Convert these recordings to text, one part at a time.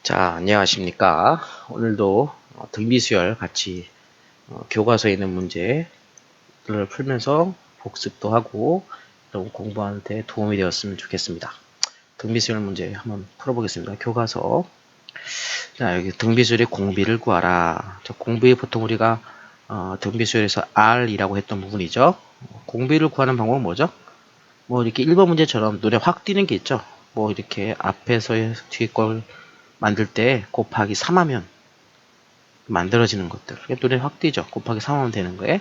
자, 안녕하십니까. 오늘도 등비수열 같이 교과서에 있는 문제를 풀면서 복습도 하고 또 공부하는 데 도움이 되었으면 좋겠습니다. 등비수열 문제 한번 풀어보겠습니다. 교과서. 자, 여기 등비수열의 공비를 구하라. 자, 공비 보통 우리가 등비수열에서 R이라고 했던 부분이죠. 공비를 구하는 방법은 뭐죠? 뭐 이렇게 1번 문제처럼 눈에 확 띄는 게 있죠. 뭐 이렇게 앞에서 뒤에 걸 만들 때 곱하기 3 하면 만들어지는 것들. 눈에 확 띄죠. 곱하기 3 하면 되는 거에.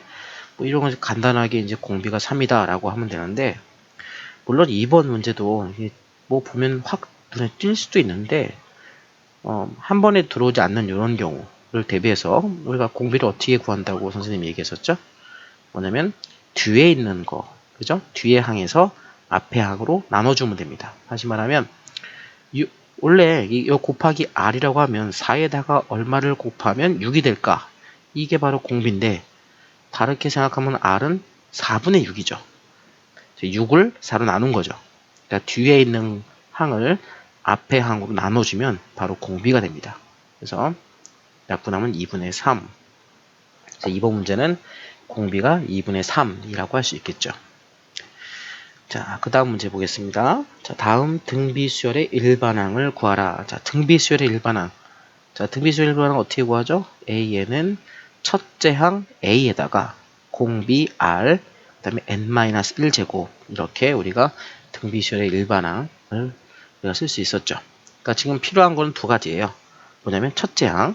뭐 이런 거 간단하게 이제 공비가 3이다 라고 하면 되는데, 물론 2번 문제도 뭐 보면 확 눈에 띌 수도 있는데, 한 번에 들어오지 않는 이런 경우를 대비해서 우리가 공비를 어떻게 구한다고 선생님이 얘기했었죠? 뭐냐면 뒤에 있는 거, 그죠? 뒤에 항에서 앞에 항으로 나눠주면 됩니다. 다시 말하면 원래 이 곱하기 R이라고 하면 4에다가 얼마를 곱하면 6이 될까? 이게 바로 공비인데, 다르게 생각하면 R은 4분의 6이죠. 6을 4로 나눈 거죠. 그러니까 뒤에 있는 항을 앞에 항으로 나눠주면 바로 공비가 됩니다. 그래서 약분하면 2분의 3. 2번 문제는 공비가 2분의 3이라고 할 수 있겠죠. 자, 그 다음 문제 보겠습니다. 자, 다음 등비수열의 일반항을 구하라. 자, 등비수열의 일반항. 자, 등비수열 일반항 어떻게 구하죠? A에는 첫째 항 A에다가 공비 R, 그 다음에 n-1제곱 이렇게 우리가 등비수열의 일반항을 우리가 쓸 수 있었죠. 그러니까 지금 필요한 거는 두 가지예요. 뭐냐면 첫째 항,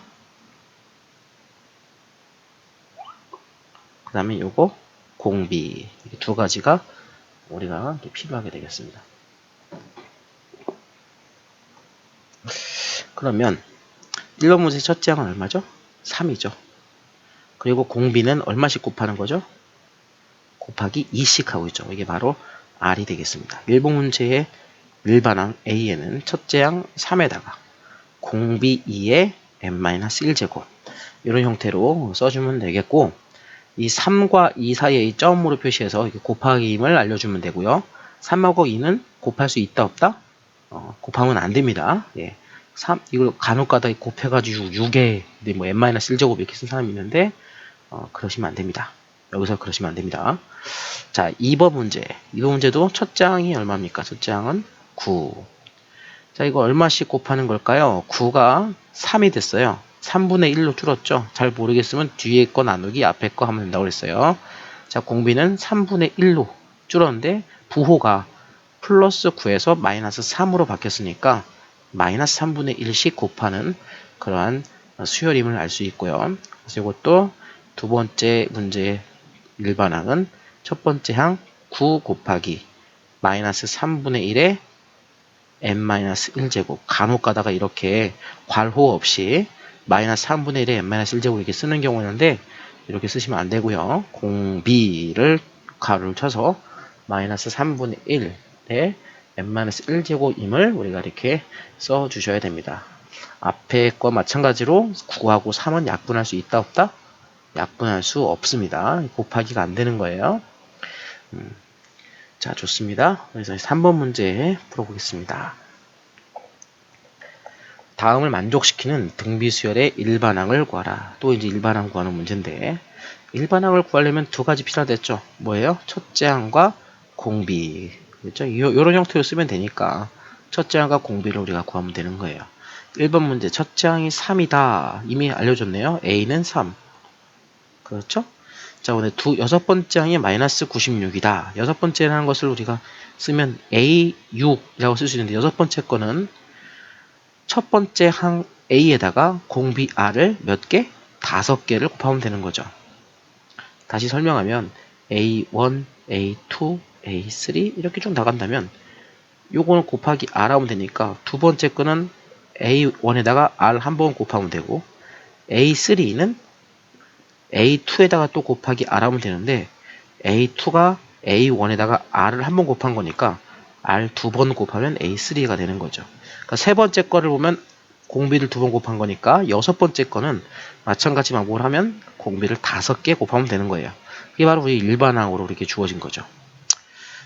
그 다음에 요거 공비, 이 두 가지가 우리가 필요하게 되겠습니다. 그러면 1번 문제 첫째 항은 얼마죠? 3이죠. 그리고 공비는 얼마씩 곱하는 거죠? 곱하기 2씩 하고 있죠. 이게 바로 R이 되겠습니다. 1번 문제의 일반항 A에는 첫째 항 3에다가 공비 2에 n-1제곱 이런 형태로 써주면 되겠고, 이 3과 2 사이에 이 점으로 표시해서 곱하기임을 알려주면 되고요. 3하고 2는 곱할 수 있다 없다? 곱하면 안 됩니다. 예. 이걸 간혹가다 곱해가지고 6에 뭐 n-1제곱 이렇게 쓴 사람이 있는데 그러시면 안 됩니다. 여기서 그러시면 안 됩니다. 자, 2번 문제. 2번 문제도 첫째 항이 얼마입니까? 첫째 항은 9. 자, 이거 얼마씩 곱하는 걸까요? 9가 3이 됐어요. 3분의 1로 줄었죠? 잘 모르겠으면 뒤에 거 나누기 앞에 거 하면 된다고 그랬어요. 자, 공비는 3분의 1로 줄었는데 부호가 플러스 9에서 마이너스 3으로 바뀌었으니까 마이너스 3분의 1씩 곱하는 그러한 수열임을 알 수 있고요. 그래서 이것도 두 번째 문제의 일반항은 첫 번째 항 9 곱하기 마이너스 3분의 1에 n-1제곱, 간혹 가다가 이렇게 괄호 없이 마이너스 3분의 1에 n-1제곱 이렇게 쓰는 경우 있는데 이렇게 쓰시면 안 되고요. 공비를 가로를 쳐서 마이너스 3분의 1에 n-1제곱임을 우리가 이렇게 써 주셔야 됩니다. 앞에 거 마찬가지로 9하고 3은 약분할 수 있다 없다? 약분할 수 없습니다. 곱하기가 안 되는 거예요. 자, 좋습니다. 그래서 3번 문제 풀어보겠습니다. 다음을 만족시키는 등비수열의 일반항을 구하라. 또 이제 일반항 구하는 문제인데, 일반항을 구하려면 두 가지 필요하겠죠. 뭐예요? 첫째 항과 공비. 그렇죠? 이런 형태로 쓰면 되니까 첫째 항과 공비를 우리가 구하면 되는 거예요. 1번 문제 첫째 항이 3이다. 이미 알려줬네요. A는 3. 그렇죠? 자, 오늘 여섯 번째 항이 마이너스 96이다. 여섯 번째라는 것을 우리가 쓰면 A6이라고 쓸 수 있는데, 여섯 번째 거는 첫 번째 항 A에다가 공비 R을 몇 개? 5개를 곱하면 되는 거죠. 다시 설명하면 A1, A2, A3 이렇게 쭉 나간다면 요거는 곱하기 R 하면 되니까 두 번째 거는 A1에다가 R 한 번 곱하면 되고, A3는 A2에다가 또 곱하기 R 하면 되는데, A2가 A1에다가 R을 한 번 곱한 거니까 R 두 번 곱하면 A3가 되는 거죠. 그러니까 세 번째 거를 보면 공비를 두 번 곱한 거니까 여섯 번째 거는 마찬가지 방법을 하면 공비를 5개 곱하면 되는 거예요. 그게 바로 우리 일반항으로 이렇게 주어진 거죠.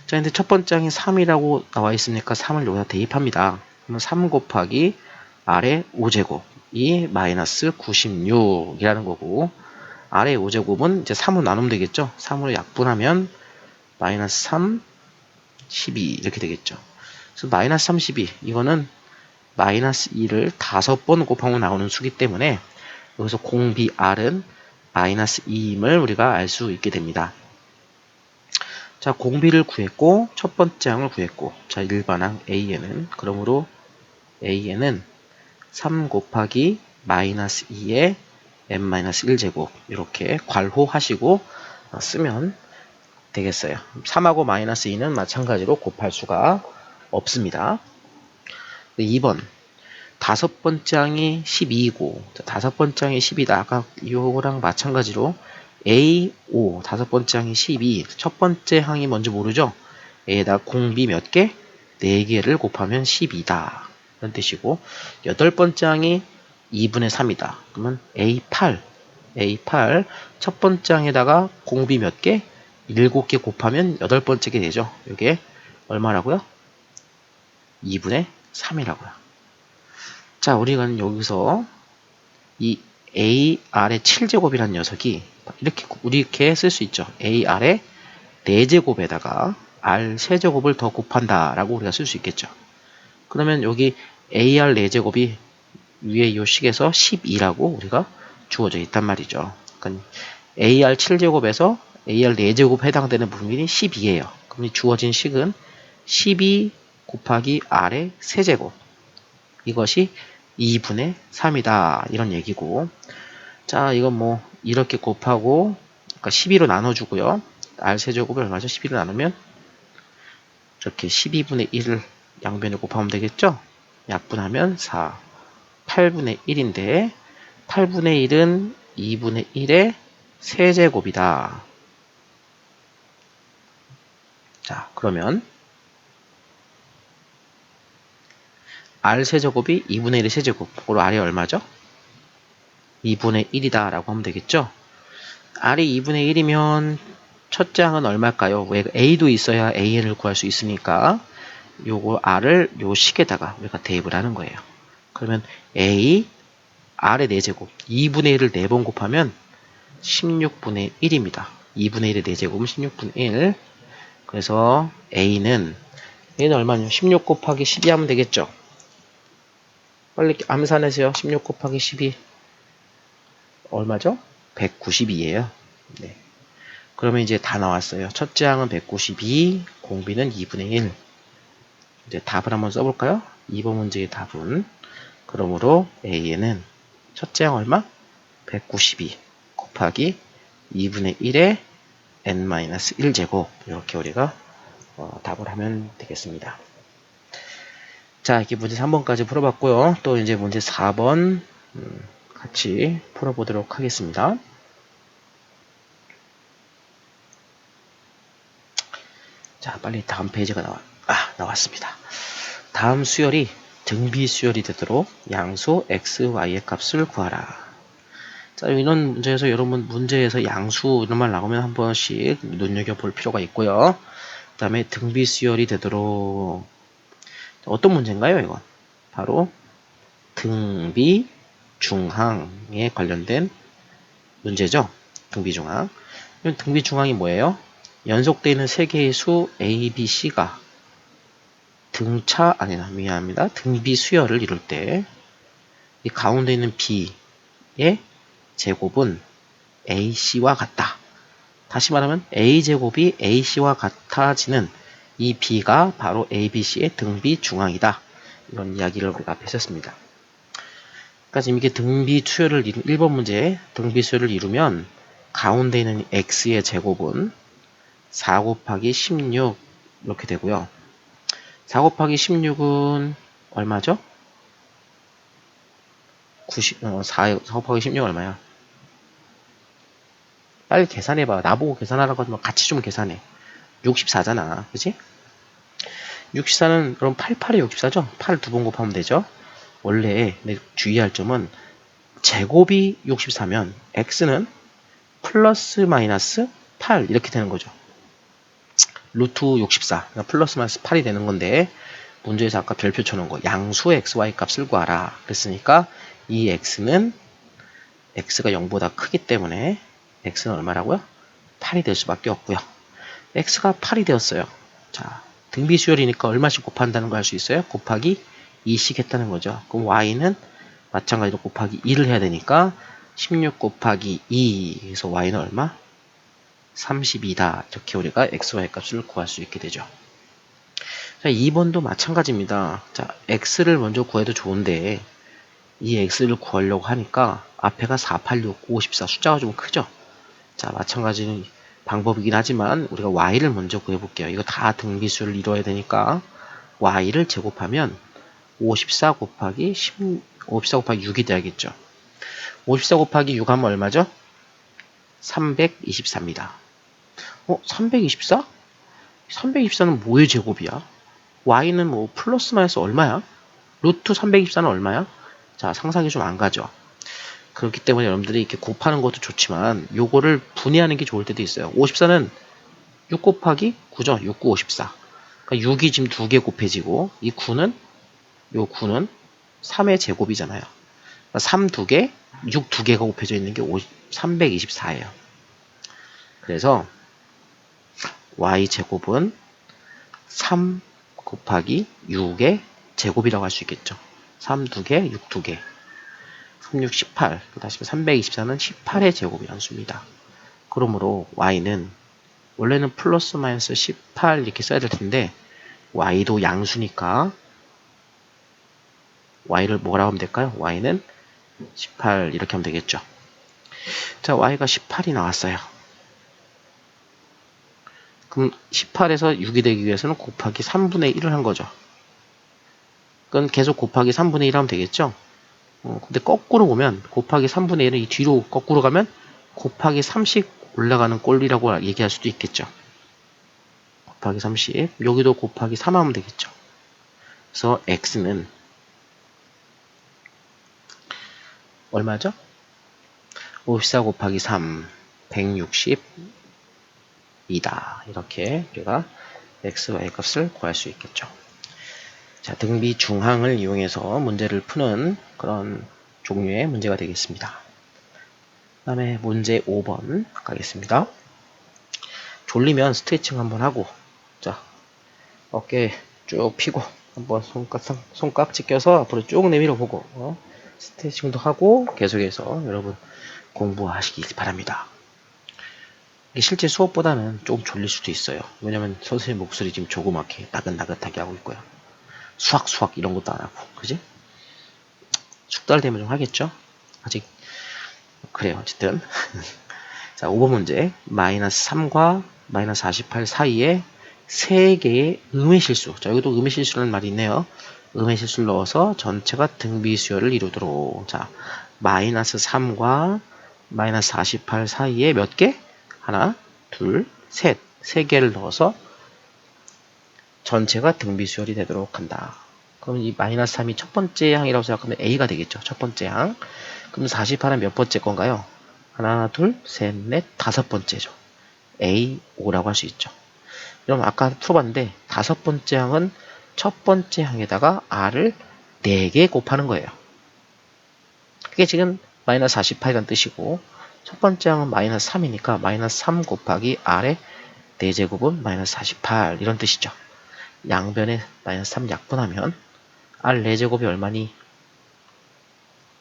자, 근데 첫 번째 항이 3이라고 나와 있으니까 3을 여기다 대입합니다. 그러면 3 곱하기 아래 5제곱이 마이너스 96이라는 거고, 아래 5제곱은 이제 3으로 나누면 되겠죠. 3으로 약분하면 마이너스 3, 12 이렇게 되겠죠. 그래서 마이너스 32, 이거는 마이너스 2를 5번 곱하면 나오는 수기 때문에 여기서 공비 R은 마이너스 2임을 우리가 알 수 있게 됩니다. 자, 공비를 구했고 첫 번째 항을 구했고, 자, 일반항 A에는, 그러므로 A에는 3 곱하기 마이너스 2의 n-1제곱 이렇게 괄호하시고 쓰면 되겠어요. 3하고 마이너스 2는 마찬가지로 곱할 수가 없습니다. 2번, 다섯 번째 항이 12이고, 다섯 번째 항이 10이다. 아까 이거랑 마찬가지로 A, 5, 다섯 번째 항이 12, 첫 번째 항이 뭔지 모르죠? A에다 공비 몇 개? 4개를 곱하면 12다. 이런 뜻이고, 여덟 번째 항이 2분의 3이다. 그러면 A8, 첫 번째 항에다가 공비 몇 개? 7개 곱하면 여덟 번째 게 되죠. 이게 얼마라고요? 2분의 3이라고요. 자, 우리가 여기서 이 AR의 7제곱이라는 녀석이 이렇게 쓸 수 있죠. AR의 4제곱에다가 R 세제곱을 더 곱한다 라고 우리가 쓸 수 있겠죠. 그러면 여기 AR 4제곱이 위에 이 식에서 12라고 우리가 주어져 있단 말이죠. 그러니까 AR 7제곱에서 AR 4제곱 해당되는 부분이 12예요. 그럼 이 주어진 식은 12 곱하기 R의 세제곱, 이것이 2분의 3이다 이런 얘기고, 자, 이건 뭐 이렇게 곱하고, 그러니까 12로 나눠주고요. R 세제곱이 얼마죠? 12로 나누면 이렇게 12분의 1을 양변에 곱하면 되겠죠? 약분하면 4, 8분의 1인데 8분의 1은 2분의 1의 세제곱이다. 자, 그러면 R 세제곱이 2분의 1의 세제곱, 그리고 R이 얼마죠? 2분의 1이다 라고 하면 되겠죠? R이 2분의 1이면 첫째 항은 얼마일까요? 왜 A도 있어야 AN을 구할 수 있으니까 요거 R을 요 식에다가 우리가 대입을 하는 거예요. 그러면 A, R의 4제곱, 2분의 1을 4번 곱하면 16분의 1입니다. 2분의 1의 4제곱은 16분의 1. 그래서 A는 얼마냐? 16 곱하기 12 하면 되겠죠? 빨리 암산하세요. 16 곱하기 12 얼마죠? 192예요. 네. 그러면 이제 다 나왔어요. 첫째 항은 192, 공비는 2분의 1. 이제 답을 한번 써볼까요? 2번 문제의 답은, 그러므로 A에는 첫째 항 얼마? 192 곱하기 2분의 1의 n-1제곱, 이렇게 우리가 답을 하면 되겠습니다. 자, 이렇게 문제 3번까지 풀어봤고요. 또 이제 문제 4번 같이 풀어보도록 하겠습니다. 자, 빨리 다음 페이지가 나왔습니다. 다음 수열이 등비 수열이 되도록 양수 x, y의 값을 구하라. 자, 이런 문제에서 여러분 문제에서 양수 이런 말 나오면 한 번씩 눈여겨볼 필요가 있고요. 그 다음에 등비 수열이 되도록, 어떤 문제인가요, 이건? 바로 등비 중항에 관련된 문제죠. 등비 중항. 등비 중항이 뭐예요? 연속되어 있는 세 개의 수 A, B, C가 등비 수열을 이룰 때 이 가운데 있는 B의 제곱은 AC와 같다. 다시 말하면 A제곱이 AC와 같아지는 이 B가 바로 ABC의 등비 중항이다. 이런 이야기를 우리가 앞에 했었습니다. 그러니까 지금 이게 등비 수열을 1번 문제 등비 수열을 이루면 가운데 있는 X의 제곱은 4 곱하기 16 이렇게 되고요. 4 곱하기 16은 얼마죠? 4 곱하기 16은 얼마야? 빨리 계산해봐. 나보고 계산하라고 하면 같이 좀 계산해. 64잖아. 그치? 64는 그럼 88에 64죠? 8을 2번 곱하면 되죠? 원래 주의할 점은 제곱이 64면 x는 플러스 마이너스 8 이렇게 되는 거죠. 루트 64, 그러니까 플러스 마이너스 8이 되는 건데 문제에서 아까 별표 쳐놓은 거 양수의 xy 값을 구하라 그랬으니까 이 x는 x가 0보다 크기 때문에 x는 얼마라고요? 8이 될 수밖에 없고요. x가 8이 되었어요. 자, 등비수열이니까 얼마씩 곱한다는 거 알 수 있어요? 곱하기 2씩 했다는 거죠. 그럼 y는 마찬가지로 곱하기 2를 해야 되니까 16 곱하기 2 그래서 y는 얼마? 32다. 이렇게 우리가 xy 값을 구할 수 있게 되죠. 자, 2번도 마찬가지입니다. 자, x를 먼저 구해도 좋은데 이 x를 구하려고 하니까 앞에가 4, 8, 6, 5, 14 숫자가 좀 크죠. 자, 마찬가지 방법이긴 하지만 우리가 y를 먼저 구해볼게요. 이거 다 등비수를 이루어야 되니까 y를 제곱하면 54 곱하기 54 곱하기 6이 돼야겠죠. 54 곱하기 6 하면 얼마죠? 324입니다. 324? 324는 뭐의 제곱이야? y는 뭐 플러스 마이너스 얼마야? 루트 324는 얼마야? 자, 상상이 좀 안 가죠. 그렇기 때문에 여러분들이 이렇게 곱하는 것도 좋지만 요거를 분해하는 게 좋을 때도 있어요. 54는 6 곱하기 9죠. 6, 9, 54. 그러니까 6이 지금 2개 곱해지고 이 9는 요 9는 3의 제곱이잖아요. 그러니까 3 2개, 6 2개가 곱해져 있는 게 324예요. 그래서 y제곱은 3 곱하기 6의 제곱이라고 할 수 있겠죠. 3 2개, 6 2개. 3, 6, 18. 다시 324는 18의 제곱이라는 수입니다. 그러므로 y는 원래는 플러스 마이너스 18 이렇게 써야 될 텐데 y도 양수니까 y를 뭐라고 하면 될까요? y는 18 이렇게 하면 되겠죠. 자, y가 18이 나왔어요. 그럼 18에서 6이 되기 위해서는 곱하기 3분의 1을 한 거죠. 그건 계속 곱하기 3분의 1 하면 되겠죠. 근데 거꾸로 보면 곱하기 3분의 1은 이 뒤로 거꾸로 가면 곱하기 30 올라가는 꼴이라고 얘기할 수도 있겠죠. 곱하기 30 여기도 곱하기 3 하면 되겠죠. 그래서 x는 얼마죠? 54 곱하기 3 160이다. 이렇게 우리가 x, y 값을 구할 수 있겠죠. 자, 등비 중항을 이용해서 문제를 푸는 그런 종류의 문제가 되겠습니다. 그 다음에 문제 5번 가겠습니다. 졸리면 스트레칭 한번 하고, 자, 어깨 쭉 펴고, 한번 손깍지 껴서 앞으로 쭉 내밀어 보고, 스트레칭도 하고, 계속해서 여러분 공부하시기 바랍니다. 이게 실제 수업보다는 조금 졸릴 수도 있어요. 왜냐면 선생님 목소리 지금 조그맣게 나긋나긋하게 하고 있고요. 수학수학 이런 것도 안 하고, 그지? 숙달 되면 좀 하겠죠? 아직, 그래요. 어쨌든. 자, 5번 문제. 마이너스 3과 마이너스 48 사이에 3개의 음의 실수. 자, 여기도 음의 실수라는 말이 있네요. 음의 실수를 넣어서 전체가 등비수열을 이루도록. 자, 마이너스 3과 마이너스 48 사이에 몇 개? 하나, 둘, 셋. 3개를 넣어서 전체가 등비수열이 되도록 한다. 그럼 이 마이너스 3이 첫 번째 항이라고 생각하면 A가 되겠죠. 첫 번째 항. 그럼 48은 몇 번째 건가요? 하나, 둘, 셋, 넷, 다섯 번째죠. A, O라고 할 수 있죠. 그럼 아까 풀어봤는데 다섯 번째 항은 첫 번째 항에다가 R을 4개 곱하는 거예요. 그게 지금 마이너스 48이라는 뜻이고 첫 번째 항은 마이너스 3이니까 마이너스 3 곱하기 R의 4제곱은 마이너스 48 이런 뜻이죠. 양변에 마이너스 3 약분하면 R 4제곱이 얼마니?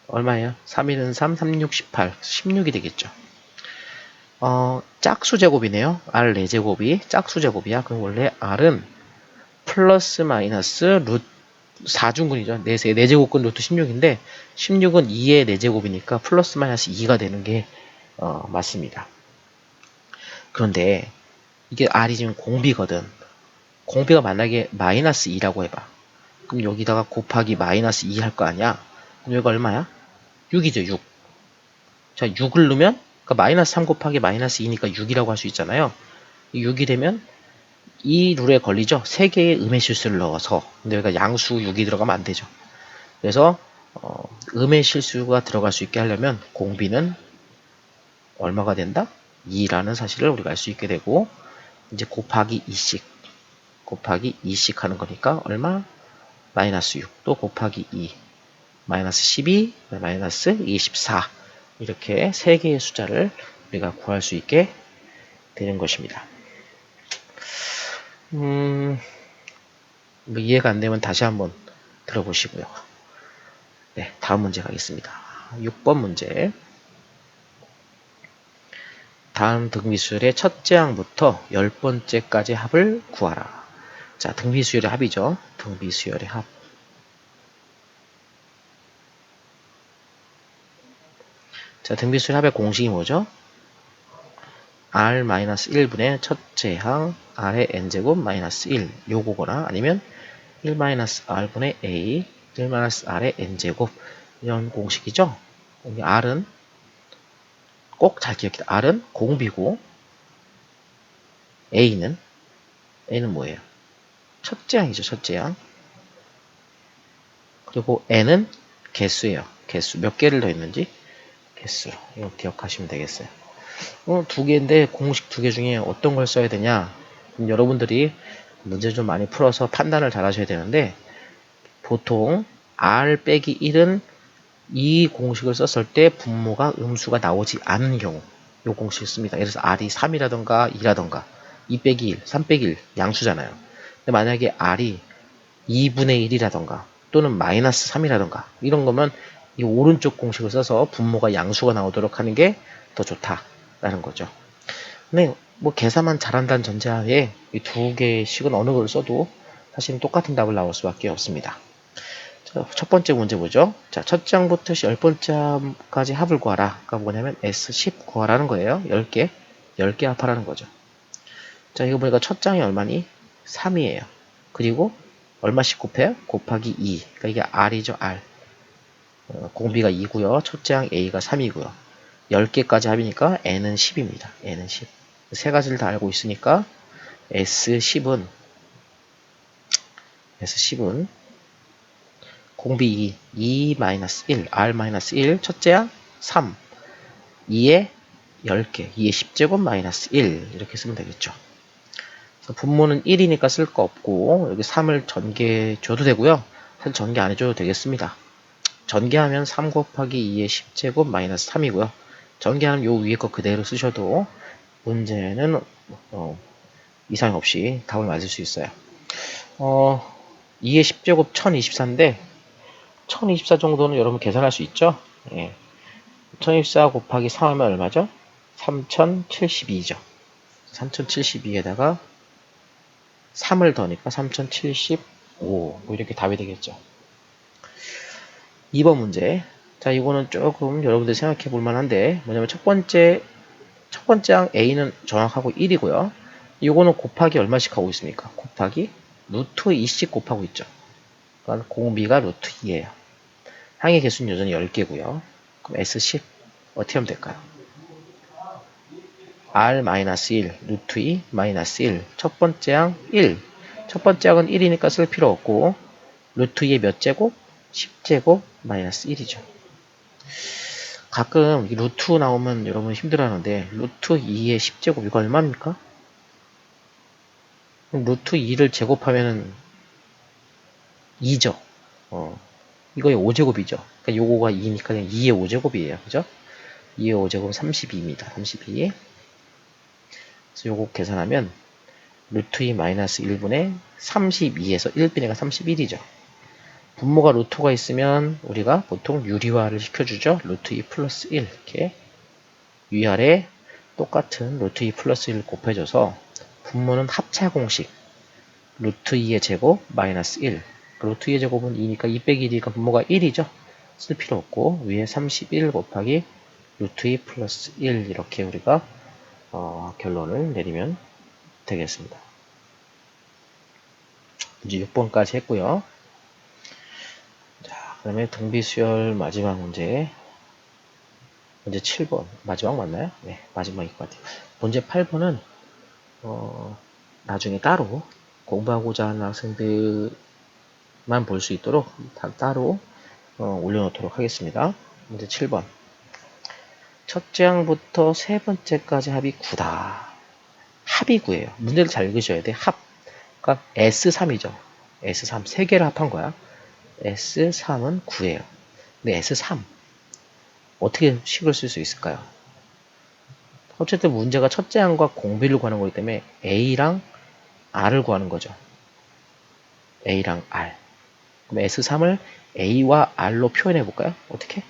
얼마예요? 3, 1은 3, 3, 6, 18. 16이 되겠죠. 짝수 제곱이네요. R 4제곱이 짝수 제곱이야. 그럼 원래 R은 플러스 마이너스 루트 4중근이죠. 4제곱근 루트 16인데 16은 2의 4제곱이니까 플러스 마이너스 2가 되는 게 맞습니다. 그런데 이게 R이 지금 공비거든. 공비가 만약에 마이너스 2라고 해봐. 그럼 여기다가 곱하기 마이너스 2 할 거 아니야? 그럼 여기가 얼마야? 6이죠, 6. 자, 6을 넣으면, 그러니까 마이너스 3 곱하기 마이너스 2니까 6이라고 할 수 있잖아요. 6이 되면 이 룰에 걸리죠. 3개의 음의 실수를 넣어서. 근데 여기가 양수 6이 들어가면 안 되죠. 그래서 음의 실수가 들어갈 수 있게 하려면 공비는 얼마가 된다? 2라는 사실을 우리가 알 수 있게 되고 이제 곱하기 2씩 하는 거니까 얼마? 마이너스 6, 또 곱하기 2, 마이너스 12, 마이너스 24 이렇게 3개의 숫자를 우리가 구할 수 있게 되는 것입니다. 뭐 이해가 안 되면 다시 한번 들어보시고요. 네, 다음 문제 가겠습니다. 6번 문제. 다음 등비수열의 첫째 항부터 10번째까지 합을 구하라. 자, 등비수열의 합이죠. 등비수열의 합. 자, 등비수열 합의 공식이 뭐죠? r-1분의 첫째 항 r의 n제곱 마이너스 1 요거거나 아니면 1-r분의 a 1-r의 n제곱 이런 공식이죠. r은 꼭 잘 기억해. r은 공비고 a는 뭐예요? 첫째 항이죠. 첫째 항. 그리고 n은 개수예요. 개수. 몇 개를 더했는지 개수. 이거 기억하시면 되겠어요. 두 개인데 공식 두 개 중에 어떤 걸 써야 되냐? 여러분들이 문제 좀 많이 풀어서 판단을 잘 하셔야 되는데 보통 r 빼기 1은 이 공식을 썼을 때 분모가 음수가 나오지 않는 경우 이 공식을 씁니다. 예를 들어서 r이 3이라던가 2라던가 2 빼기 1, 3 빼기 1 양수잖아요. 근데 만약에 r이 2분의 1이라던가 또는 마이너스 3이라던가 이런 거면 이 오른쪽 공식을 써서 분모가 양수가 나오도록 하는 게 더 좋다라는 거죠. 근데 뭐 계산만 잘한다는 전제하에 이 두 개씩은 어느 걸 써도 사실은 똑같은 답을 나올 수밖에 없습니다. 자, 첫 번째 문제 보죠. 자, 첫 장부터 10번째까지 합을 구하라. 그러니까 뭐냐면 S10 구하라는 거예요. 10개. 10개 합하라는 거죠. 자, 이거 보니까 첫 장이 얼마니? 3이에요. 그리고 얼마씩 곱해요? 곱하기 2. 그러니까 이게 R이죠, R. 공비가 2고요. 첫째 항 A가 3이고요. 10개까지 합이니까 N은 10입니다. N은 10. 세 가지를 다 알고 있으니까 S10은 공비 2, 2-1, R-1, 첫째 항 3, 2에 10개, 2에 10제곱 마이너스 1 이렇게 쓰면 되겠죠. 분모는 1이니까 쓸 거 없고 여기 3을 전개 줘도 되고요. 사실 전개 안 해줘도 되겠습니다. 전개하면 3 곱하기 2의 10제곱 마이너스 3이고요. 전개하면 요 위에 거 그대로 쓰셔도 문제는 이상 없이 답을 맞을 수 있어요. 2의 10제곱 1024인데 1024 정도는 여러분 계산할 수 있죠? 예. 1024 곱하기 3하면 얼마죠? 3072죠. 3072에다가 3을 더니까 3075 뭐 이렇게 답이 되겠죠. 2번 문제. 자, 이거는 조금 여러분들 생각해 볼 만한데 뭐냐면 첫 번째 항 A는 정확하고 1이고요. 이거는 곱하기 얼마씩 하고 있습니까? 곱하기 루트 2씩 곱하고 있죠. 그러니까 공비가 루트 2예요. 항의 개수는 여전히 10개고요. 그럼 S10 어떻게 하면 될까요? R-1, 루트 2, 마이너스 1. 첫 번째 항 1. 첫 번째 항은 1이니까 쓸 필요 없고 루트 2의 몇 제곱? 10제곱 마이너스 1이죠. 가끔 루트 나오면 여러분 힘들어하는데 루트 2의 10제곱 이거 얼마입니까? 루트 2를 제곱하면은 2죠. 이거의 5제곱이죠. 그러니까 요거가 2니까 그냥 2의 5제곱이에요. 그죠? 2의 5제곱은 32입니다. 32. 그래서 요거 계산하면 루트 2 마이너스 1분의 32에서 1 빼내가 31이죠. 분모가 루트가 있으면 우리가 보통 유리화를 시켜주죠. 루트 2 플러스 1 이렇게 위아래 똑같은 루트 2 플러스 1 곱해줘서 분모는 합차 공식 루트 2의 제곱 마이너스 1 루트 2의 제곱은 2니까 2 빼기 1이니까 분모가 1이죠. 쓸 필요 없고 위에 31 곱하기 루트 2 플러스 1 이렇게 우리가 결론을 내리면 되겠습니다. 이제 6번까지 했고요. 자, 그 다음에 등비수열 마지막 문제 7번 마지막 맞나요? 네, 마지막일 것 같아요. 문제 8번은 나중에 따로 공부하고자 하는 학생들만 볼 수 있도록 따로 올려놓도록 하겠습니다. 문제 7번 첫째 항부터 세 번째까지 합이 9다. 합이 9예요. 문제를 잘 읽으셔야 돼. 합. 그러니까 S3이죠. S3 세 개를 합한 거야. S3은 9예요. 근데 S3 어떻게 식을 쓸 수 있을까요? 어쨌든 문제가 첫째 항과 공비를 구하는 거기 때문에 A랑 R을 구하는 거죠. A랑 R. 그럼 S3을 A와 R로 표현해 볼까요? 어떻게?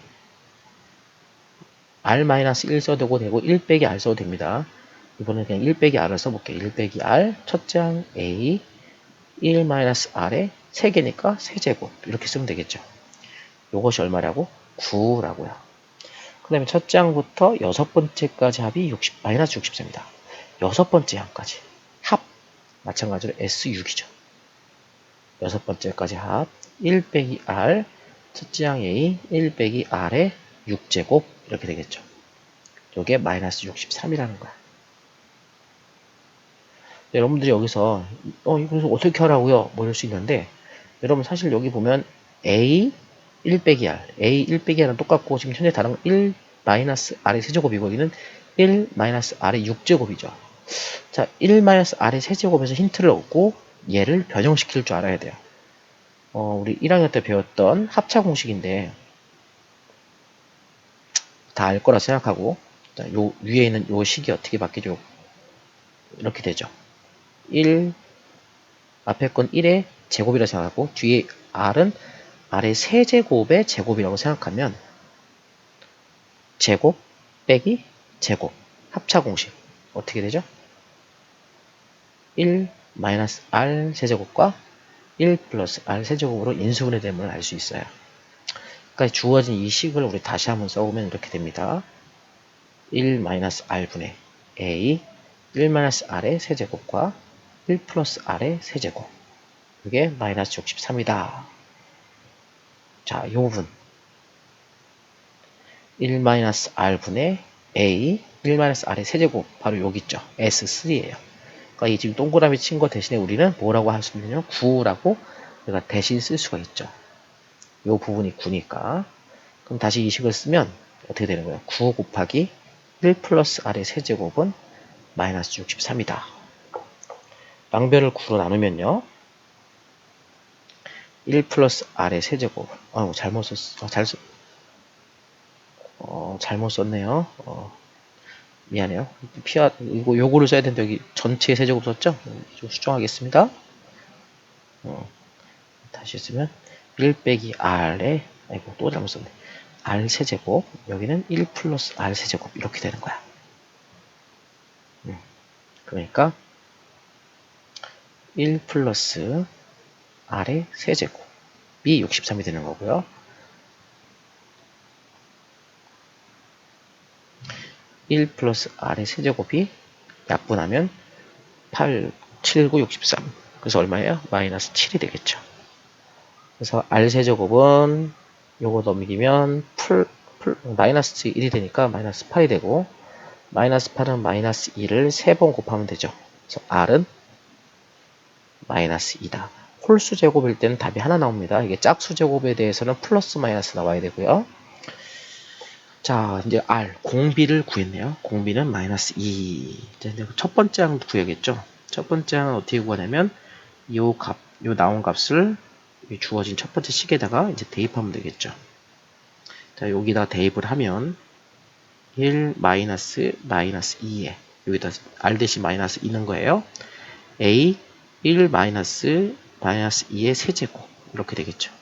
R-1 써도 되고 1 빼기 R 써도 됩니다. 이번엔 그냥 1 빼기 R을 써볼게요. 1 빼기 R, 첫째 항 A, 1-R에 3개니까 세제곱 이렇게 쓰면 되겠죠. 이것이 얼마라고? 9라고요. 그 다음에 첫째 항부터 여섯 번째까지 합이 60, 마이너스 64입니다. 여섯 번째 항까지 합 마찬가지로 S6이죠. 여섯 번째까지 합 1 빼기 R, 첫째 항 A, 1 빼기 R의 6제곱 이렇게 되겠죠. 이게 마이너스 63이라는 거야. 여러분들이 여기서 이거 어떻게 하라고요? 뭐 이럴 수 있는데 여러분 사실 여기 보면 A 1 빼기 R, A 1 빼기 R은 똑같고 지금 현재 다른 1 마이너스 R의 세제곱이고 여기는 1 마이너스 R의 6제곱이죠. 자, 1 마이너스 R의 세제곱에서 힌트를 얻고 얘를 변형시킬 줄 알아야 돼요. 우리 1학년 때 배웠던 합차 공식인데 다 알 거라 생각하고 자, 요 위에 있는 요 식이 어떻게 바뀌죠? 이렇게 되죠. 1 앞에 건 1의 제곱이라 생각하고 뒤에 R은 R의 세제곱의 제곱이라고 생각하면 제곱 빼기 제곱 합차 공식 어떻게 되죠? 1 마이너스 R 세제곱과 1 플러스 R 세제곱으로 인수분해됨을 알 수 있어요. 그러니까 주어진 이 식을 우리 다시 한번 써보면 이렇게 됩니다. 1 마이너스 R분의 A 1 마이너스 R의 세제곱과 1 플러스 R의 세제곱 이게 마이너스 63이다. 자, 이 부분 1 마이너스 R분의 A 1 마이너스 R의 세제곱 바로 여기 있죠. S3예요. 그러니까 이 지금 동그라미 친 거 대신에 우리는 뭐라고 할 수 있냐면 9라고 내가 대신 쓸 수가 있죠. 이 부분이 9니까. 그럼 다시 이 식을 쓰면 어떻게 되는 거예요? 9 곱하기 1 플러스 R의 세제곱은 마이너스 63이다. 양변을 9로 나누면요. 1 플러스 R의 세제곱. 잘못 썼어. 잘못 썼네요. 미안해요. 요거를 써야 되는데 여기 전체 세제곱 썼죠? 좀 수정하겠습니다. 다시 쓰면 1 빼기 R에 아이고 또 잘못 썼네. R 세제곱 여기는 1 플러스 R 세제곱 이렇게 되는 거야. 그러니까 1 플러스 R의 세제곱이 63이 되는 거고요. 1 플러스 R의 세제곱이 약분하면 8, 7, 9, 63. 그래서 얼마예요? 마이너스 7이 되겠죠. 그래서 R 세제곱은 요거 넘기면 마이너스 1이 되니까 마이너스 8이 되고 마이너스 8은 마이너스 2를 3번 곱하면 되죠. 그래서 R은 마이너스 2다. 홀수 제곱일 때는 답이 하나 나옵니다. 이게 짝수 제곱에 대해서는 플러스 마이너스 나와야 되고요. 자, 이제 R, 공비를 구했네요. 공비는 마이너스 2. 이제 첫 번째 항 구해야겠죠. 첫 번째 항은 어떻게 구하냐면 요 나온 값을 주어진 첫 번째 식에다가 이제 대입하면 되겠죠. 자, 여기다 대입을 하면 1 마이너스 2에 여기다 R 대신 마이너스 2는 거예요. A 1 마이너스 2의 세제곱 이렇게 되겠죠.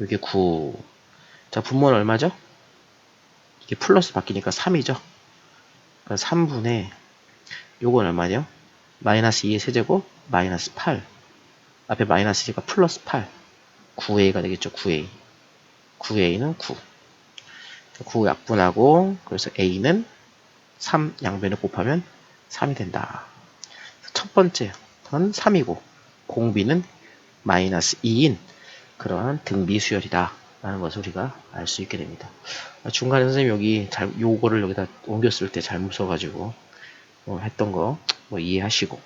이게 9. 자, 분모는 얼마죠? 이게 플러스 바뀌니까 3이죠. 그러니까 3분의 요건 얼마냐? 마이너스 2의 세제곱 마이너스 8. 앞에 마이너스가 플러스 8. 9a가 되겠죠. 9a. 9a는 9. 9 약분하고 그래서 a는 3 양변을 곱하면 3이 된다. 첫 번째는 3이고 공비는 마이너스 2인 그러한 등비 수열이다 라는 것을 우리가 알 수 있게 됩니다. 중간에 선생님 여기 요거를 여기다 옮겼을 때 잘못 써가지고 했던 거 이해하시고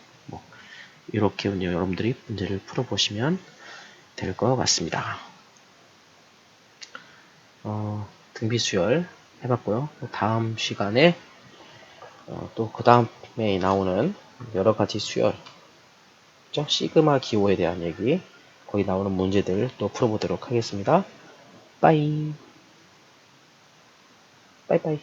이렇게 여러분들이 문제를 풀어보시면 될 것 같습니다. 등비 수열 해봤고요. 다음 시간에 또 그 다음에 나오는 여러 가지 수열, 시그마 기호에 대한 얘기 거기 나오는 문제들 또 풀어보도록 하겠습니다. 빠이. 빠이빠이.